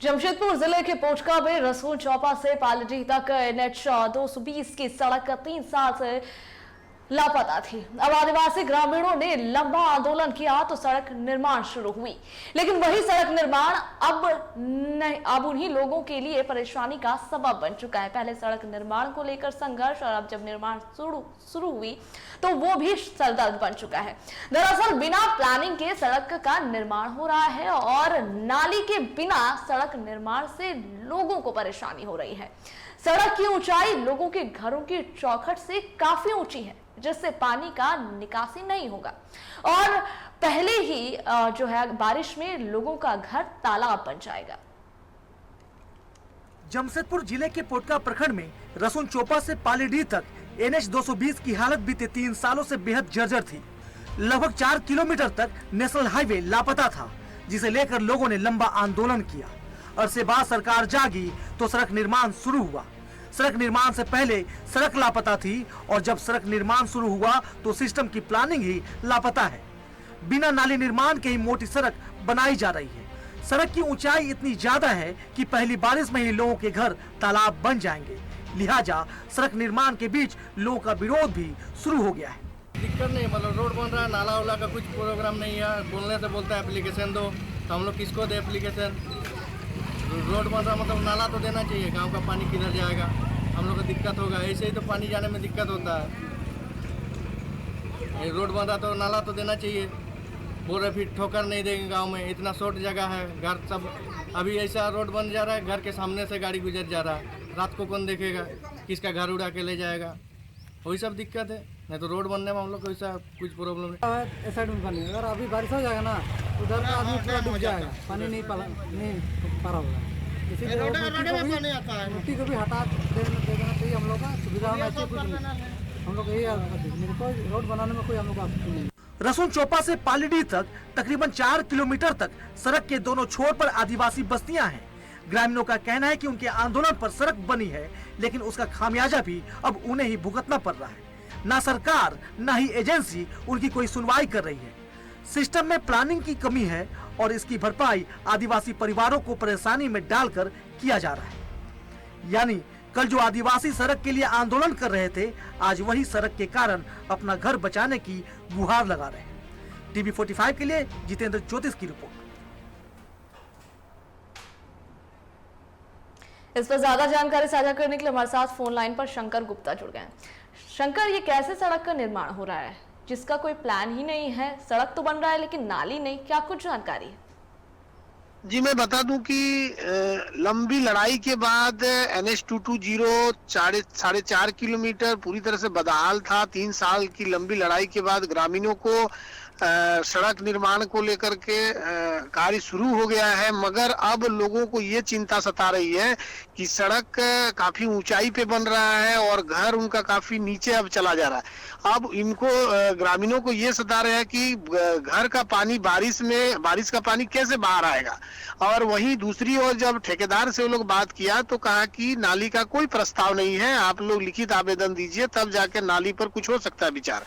जमशेदपुर जिले के पोटका में रसूल चौपा से पालडी तक NH 220 की सड़क 3 साल से लापता थी। अब आदिवासी ग्रामीणों ने लंबा आंदोलन किया तो सड़क निर्माण शुरू हुई, लेकिन वही सड़क निर्माण अब उन्हीं लोगों के लिए परेशानी का सबब बन चुका है। पहले सड़क निर्माण को लेकर संघर्ष और अब जब निर्माण शुरू हुई तो वो भी सरदर्द बन चुका है। दरअसल बिना प्लानिंग के सड़क का निर्माण हो रहा है और नाली के बिना सड़क निर्माण से लोगों को परेशानी हो रही है। सड़क की ऊंचाई लोगों के घरों की चौखट से काफी ऊंची है, जिससे पानी का निकासी नहीं होगा और पहले ही जो है बारिश में लोगों का घर तालाब बन जाएगा। जमशेदपुर जिले के पोटका प्रखंड में रसूल चौपा से पालीडीह तक NH 220 की हालत बीते 3 सालों से बेहद जर्जर थी। लगभग 4 किलोमीटर तक नेशनल हाईवे लापता था, जिसे लेकर लोगों ने लंबा आंदोलन किया। अरसे बाद सरकार जागी तो सड़क निर्माण शुरू हुआ। सड़क निर्माण से पहले सड़क लापता थी और जब सड़क निर्माण शुरू हुआ तो सिस्टम की प्लानिंग ही लापता है। बिना नाली निर्माण के ही मोटी सड़क बनाई जा रही है। सड़क की ऊंचाई इतनी ज्यादा है कि पहली बारिश में ही लोगों के घर तालाब बन जाएंगे। लिहाजा सड़क निर्माण के बीच लोगों का विरोध भी शुरू हो गया है। दिक्कत नहीं, मतलब रोड बन रहा है, नाला वाला का कुछ प्रोग्राम नहीं है। बोलने से बोलता है एप्लीकेशन दो, तो हम लोग किसको दे एप्लीकेशन? रोड बन रहा मतलब नाला तो देना चाहिए। गांव का पानी किधर जाएगा? हम लोग को दिक्कत होगा। ऐसे ही तो पानी जाने में दिक्कत होता है। रोड बन रहा तो नाला तो देना चाहिए। बोल रहे फिर ठोकर नहीं देंगे गांव में, इतना शॉर्ट जगह है, घर सब अभी ऐसा रोड बन जा रहा है, घर के सामने से गाड़ी गुजर जा रहा है। रात को कौन देखेगा? किसका घर उड़ा के ले जाएगा? वही सब दिक्कत है। नहीं तो रोड बनने में हम लोग को ऐसा कुछ प्रॉब्लम नहीं। साइड में पानी अगर अभी बारिश हो जाएगा ना, उधर का आदमी पूरा डूब जाएगा, पानी नहीं पारा होगा। इसीलिए मिट्टी को भी हटा देना चाहिए। हम लोग का सुविधा होना चाहिए। हम लोग यही रोड बनाने में कोई हम लोग आपत्ति नहीं। रसूल चौपा से पालीडीह तक तकरीबन 4 किलोमीटर तक सड़क के दोनों छोर पर आदिवासी बस्तियां हैं। ग्रामीणों का कहना है कि उनके आंदोलन पर सड़क बनी है, लेकिन उसका खामियाजा भी अब उन्हें ही भुगतना पड़ रहा है। ना सरकार ना ही एजेंसी उनकी कोई सुनवाई कर रही है। सिस्टम में प्लानिंग की कमी है और इसकी भरपाई आदिवासी परिवारों को परेशानी में डालकर किया जा रहा है। यानी कल जो आदिवासी सड़क के लिए आंदोलन कर रहे थे, आज वही सड़क के कारण अपना घर बचाने की गुहार लगा रहे हैं। टीवी 45 के लिए जितेंद्र ज्योतिष की रिपोर्ट। इस पर ज्यादा जानकारी साझा करने के लिए हमारे साथ फोन लाइन पर शंकर गुप्ता जुड़ गए हैं। शंकर, ये कैसे सड़क का निर्माण हो रहा है जिसका कोई प्लान ही नहीं है? सड़क तो बन रहा है लेकिन नाली नहीं, क्या कुछ जानकारी है? जी मैं बता दूं कि लंबी लड़ाई के बाद NH 220 साढ़े 4 किलोमीटर पूरी तरह से बदहाल था। 3 साल की लंबी लड़ाई के बाद ग्रामीणों को सड़क निर्माण को लेकर के कार्य शुरू हो गया है, मगर अब लोगों को ये चिंता सता रही है कि सड़क काफी ऊंचाई पे बन रहा है और घर उनका काफी नीचे अब चला जा रहा है। अब इनको ग्रामीणों को ये सता रहा है कि घर का पानी बारिश का पानी कैसे बाहर आएगा। और वहीं दूसरी ओर जब ठेकेदार से वो लोग बात किया तो कहा कि नाली का कोई प्रस्ताव नहीं है, आप लोग लिखित आवेदन दीजिए तब जाके नाली पर कुछ हो सकता है विचार।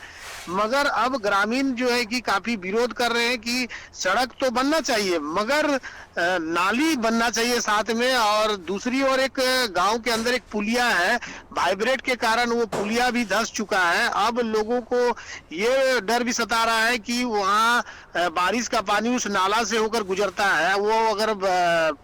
मगर अब ग्रामीण जो है कि काफी विरोध कर रहे हैं कि सड़क तो बनना चाहिए मगर नाली बनना चाहिए साथ में। और दूसरी ओर एक गांव के अंदर एक पुलिया है, वाइब्रेट के कारण वो पुलिया भी धंस चुका है। अब लोगों को ये डर भी सता रहा है कि वहाँ बारिश का पानी उस नाला से होकर गुजरता है, वो अगर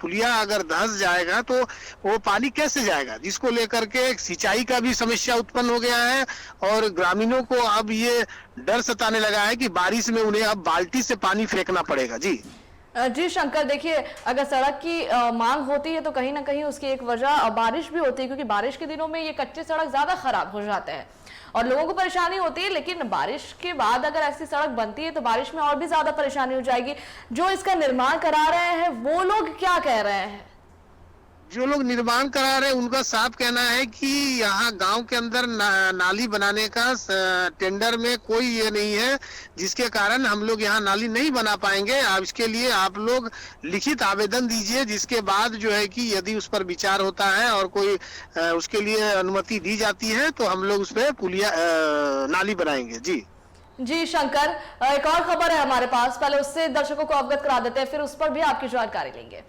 पुलिया अगर धंस जाएगा तो वो पानी कैसे जाएगा, जिसको लेकर के सिंचाई का भी समस्या उत्पन्न हो गया है। और ग्रामीणों को अब ये डर सताने लगा है कि बारिश में उन्हें अब बाल्टी से पानी फेंकना पड़ेगा। जी शंकर, देखिए अगर सड़क की मांग होती है तो कहीं ना कहीं उसकी एक वजह बारिश भी होती है, क्योंकि बारिश के दिनों में ये कच्चे सड़क ज्यादा खराब हो जाते हैं और लोगों को परेशानी होती है। लेकिन बारिश के बाद अगर ऐसी सड़क बनती है तो बारिश में और भी ज्यादा परेशानी हो जाएगी। जो इसका निर्माण करा रहे हैं वो लोग क्या कह रहे हैं? जो लोग निर्माण करा रहे हैं उनका साफ कहना है कि यहाँ गांव के अंदर नाली बनाने का टेंडर में कोई ये नहीं है, जिसके कारण हम लोग यहाँ नाली नहीं बना पाएंगे। अब इसके लिए आप लोग लिखित आवेदन दीजिए, जिसके बाद जो है कि यदि उस पर विचार होता है और कोई उसके लिए अनुमति दी जाती है तो हम लोग उस पर पुलिया नाली बनाएंगे। जी शंकर, एक और खबर है हमारे पास, पहले उससे दर्शकों को अवगत करा देते हैं, फिर उस पर भी आपकी जानकारी लेंगे।